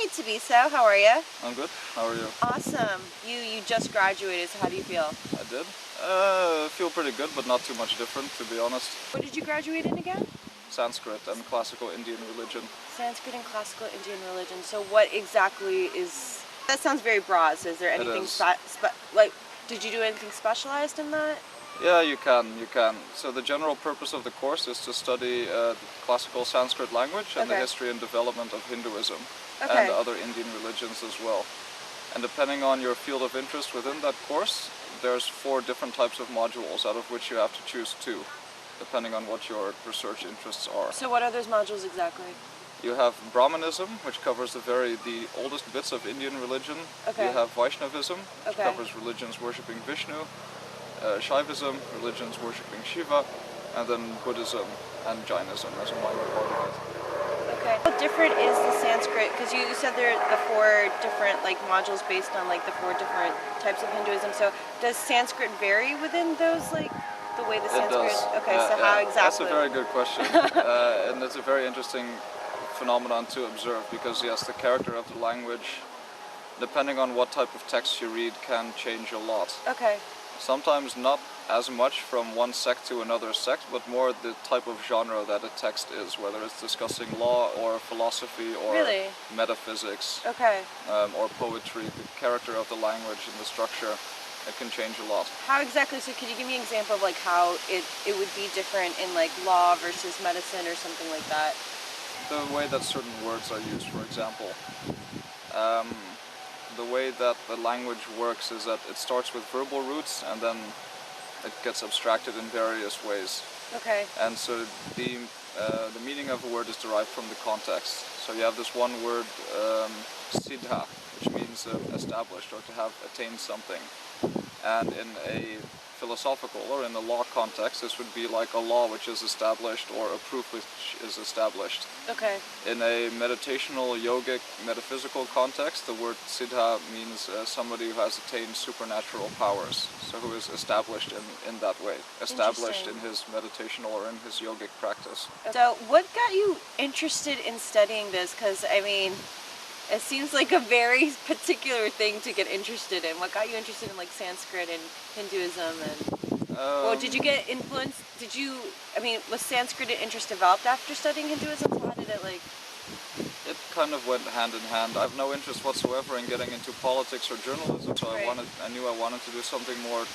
Hey Thabiso, how are you? I'm good. How are you? Awesome. You just graduated, so how do you feel? I did. Feel pretty good, but not too much different, to be honest. What did you graduate in again? Sanskrit and classical Indian religion. Sanskrit and classical Indian religion. So what exactly is... That sounds very broad, so is there anything did you do anything specialized in that? Yeah, you can. So the general purpose of the course is to study the classical Sanskrit language and the history and development of Hinduism and other Indian religions as well. And depending on your field of interest within that course, there's 4 different types of modules, out of which you have to choose 2, depending on what your research interests are. So what are those modules exactly? You have Brahmanism, which covers the oldest bits of Indian religion. You have Vaishnavism, which covers religions worshipping Vishnu. Shaivism, religions worshipping Shiva, and then Buddhism and Jainism as a minor part of it. Okay. How different is the Sanskrit? Because you said there are the 4 different modules based on the 4 different types of Hinduism. So does Sanskrit vary within those the way the Sanskrit? It does. Okay, so how exactly? That's a very good question, and it's a very interesting phenomenon to observe because yes, the character of the language, depending on what type of text you read, can change a lot. Okay. Sometimes not as much from one sect to another sect, but more the type of genre that a text is, whether it's discussing law or philosophy or metaphysics or poetry. The character of the language and the structure, it can change a lot. How exactly? So could you give me an example of how it would be different in law versus medicine or something like that? The way that certain words are used, for example. The way that the language works is that it starts with verbal roots and then it gets abstracted in various ways. Okay. And so the meaning of a word is derived from the context. So you have this one word, siddha, which means established or to have attained something. And in a philosophical or in a law context, this would be like a law which is established or a proof which is established. Okay. In a meditational, yogic, metaphysical context, the word siddha means somebody who has attained supernatural powers, so who is established in that way, established in his meditational or in his yogic practice. So what got you interested in studying this? Because, I mean, it seems like a very particular thing to get interested in. What got you interested in Sanskrit and Hinduism and... well, did you get influenced? Was Sanskrit an interest developed after studying Hinduism? So how did it It kind of went hand in hand. I have no interest whatsoever in getting into politics or journalism, so I knew I wanted to do something more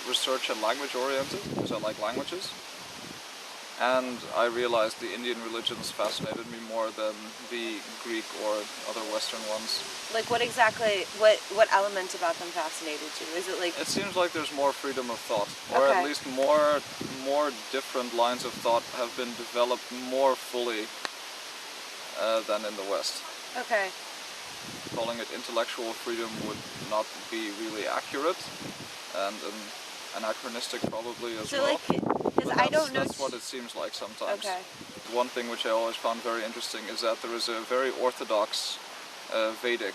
research and language oriented, because I like languages. And I realized the Indian religions fascinated me more than the Greek or other Western ones. What elements about them fascinated you? Is it It seems like there's more freedom of thought, or at least more different lines of thought have been developed more fully than in the West. Okay. Calling it intellectual freedom would not be really accurate, and anachronistic probably as well. I don't know. That's what it seems like sometimes. Okay. One thing which I always found very interesting is that there is a very orthodox Vedic,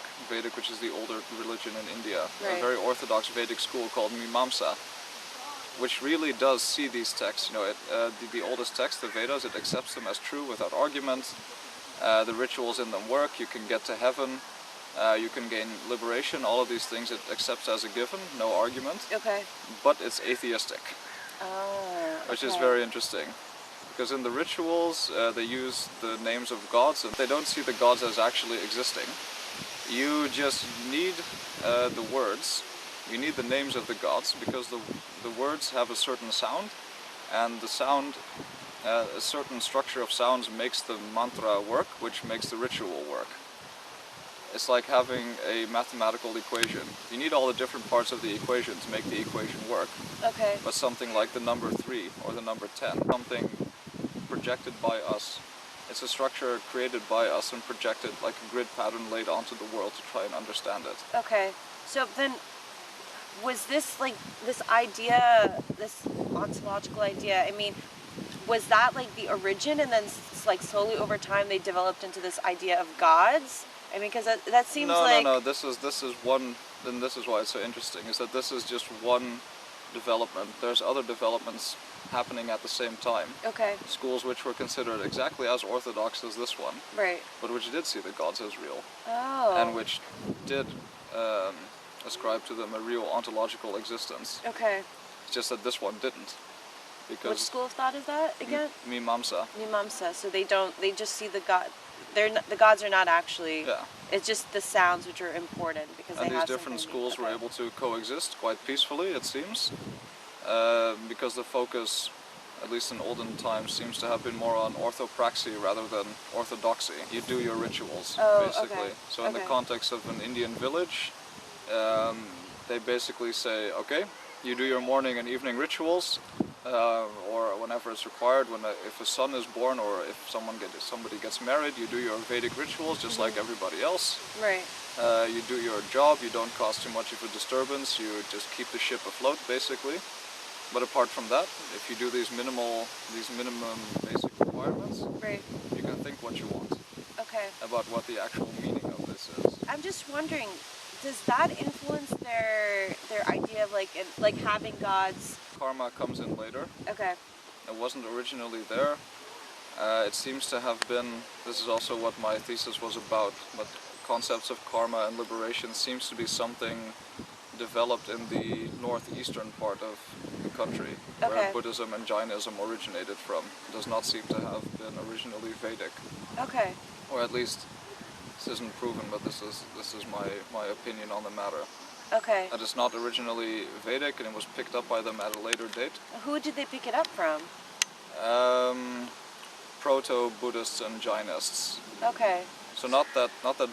which is the older religion in India, a very orthodox Vedic school called Mimamsa, which really does see these texts. The oldest text, the Vedas, it accepts them as true without argument. The rituals in them work. You can get to heaven. You can gain liberation. All of these things it accepts as a given, no argument. Okay. But it's atheistic. Which is very interesting, because in the rituals they use the names of gods, and they don't see the gods as actually existing. You just need the words, you need the names of the gods, because the words have a certain sound, and the sound, a certain structure of sounds makes the mantra work, which makes the ritual work. It's like having a mathematical equation. You need all the different parts of the equation to make the equation work. Okay. But something like the number 3 or the number 10, something projected by us. It's a structure created by us and projected like a grid pattern laid onto the world to try and understand it. Okay. So then, was this this idea, this ontological idea, was that the origin, and then slowly over time they developed into this idea of gods? Because that seems No, this is one, and this is why it's so interesting, is that this is just one development. There's other developments happening at the same time. Okay. Schools which were considered exactly as orthodox as this one, Right. but which did see the gods as real, Oh. and which did ascribe to them a real ontological existence. Okay. It's just that this one didn't. Because Which school of thought is that again? Mimamsa. Mimamsa. So they just see the god. The gods are not actually. Yeah. It's just the sounds which are important because And they these have different something schools were okay. able to coexist quite peacefully, it seems, because the focus, at least in olden times, seems to have been more on orthopraxy rather than orthodoxy. You do your rituals, basically. Okay. So in the context of an Indian village, they basically say, okay, you do your morning and evening rituals, or whenever it's required. If a son is born or if somebody gets married, you do your Vedic rituals just like everybody else. Right. You do your job. You don't cause too much of a disturbance. You just keep the ship afloat, basically. But apart from that, if you do these minimum basic requirements, Right. you can think what you want Okay. about what the actual meaning of this is. I'm just wondering, does that influence their idea of like having gods? Karma comes in later. Okay. It wasn't originally there. It seems to have been, this is also what my thesis was about, but concepts of karma and liberation seems to be something developed in the northeastern part of the country, where Buddhism and Jainism originated from. It does not seem to have been originally Vedic. Okay. Or at least, this isn't proven, but this is my opinion on the matter. Okay. That it's not originally Vedic, and it was picked up by them at a later date. Who did they pick it up from? Proto-Buddhists and Jainists. Okay. So not that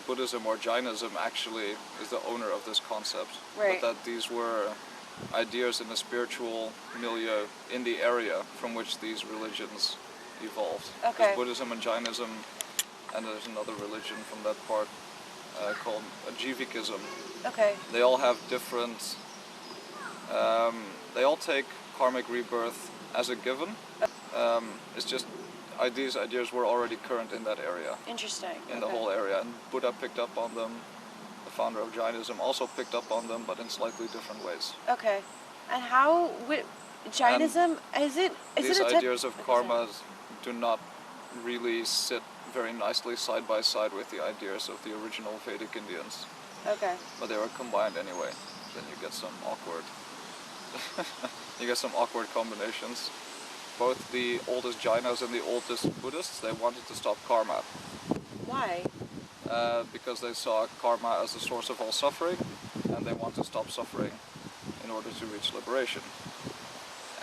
Buddhism or Jainism actually is the owner of this concept, right. but that these were ideas in the spiritual milieu in the area from which these religions evolved. Okay. Because Buddhism and Jainism, and there's another religion from that part called Jivikism. Okay. They all have different. They all take karmic rebirth as a given. It's just these ideas were already current in that area. Interesting. In the whole area, and Buddha picked up on them. The founder of Jainism also picked up on them, but in slightly different ways. Okay. And how Jainism is it? These ideas of karma do not really sit very nicely side by side with the ideas of the original Vedic Indians. Okay. But they were combined anyway. Then you get some awkward. You get some awkward combinations. Both the oldest Jainas and the oldest Buddhists, they wanted to stop karma. Why? Because they saw karma as the source of all suffering, and they want to stop suffering in order to reach liberation.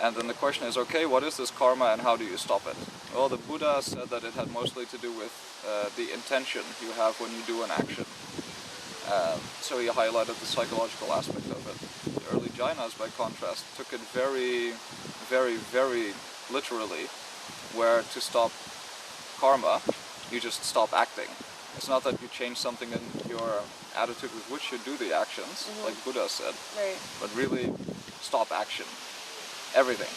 And then the question is, okay, what is this karma and how do you stop it? Well, the Buddha said that it had mostly to do with the intention you have when you do an action. So he highlighted the psychological aspect of it. The early Jainas, by contrast, took it very, very, very literally, where to stop karma, you just stop acting. It's not that you change something in your attitude with which you do the actions, like Buddha said, right. but really stop action. Everything.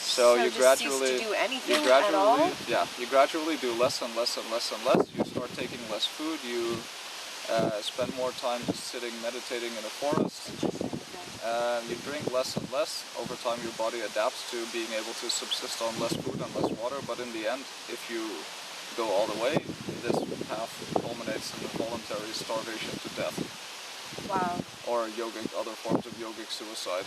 So you just gradually, cease to do anything at all? Yeah, you gradually do less and less and less and less. You start taking less food. You spend more time just sitting, meditating in a forest. You drink less and less. Over time, your body adapts to being able to subsist on less food and less water. But in the end, if you go all the way, this path culminates in voluntary starvation to death. Wow. Or other forms of yogic suicide.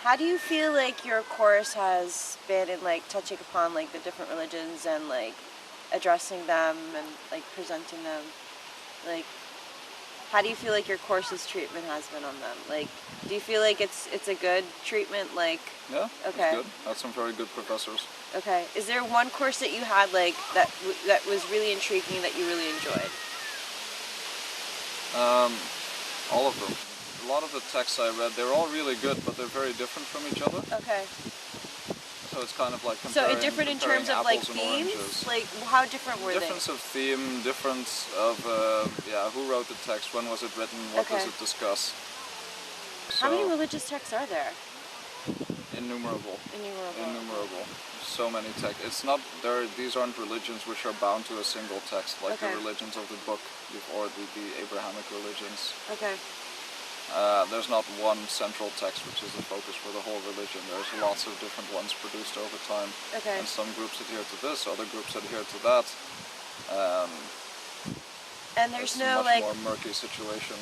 How do you feel like your course has been in like touching upon like the different religions and like addressing them and like presenting them? Like, how do you feel like your course's treatment has been on them? Like, do you feel like it's a good treatment? Like, yeah, okay, it's good. I had some very good professors. Okay, is there one course that you had like that was really intriguing that you really enjoyed? All of them. A lot of the texts I read, they're all really good, but they're very different from each other. Okay. So it's kind of like comparing, different in terms of like themes? Oranges. Like how different were Difference of theme, difference of who wrote the text, when was it written, what does it discuss. How many religious texts are there? Innumerable. Innumerable. So many texts. It's not there. These aren't religions which are bound to a single text, like the religions of the book or the Abrahamic religions. Okay. There's not one central text which is the focus for the whole religion. There's lots of different ones produced over time. Okay. And some groups adhere to this, other groups adhere to that. And there's It's no a much like more murky situation.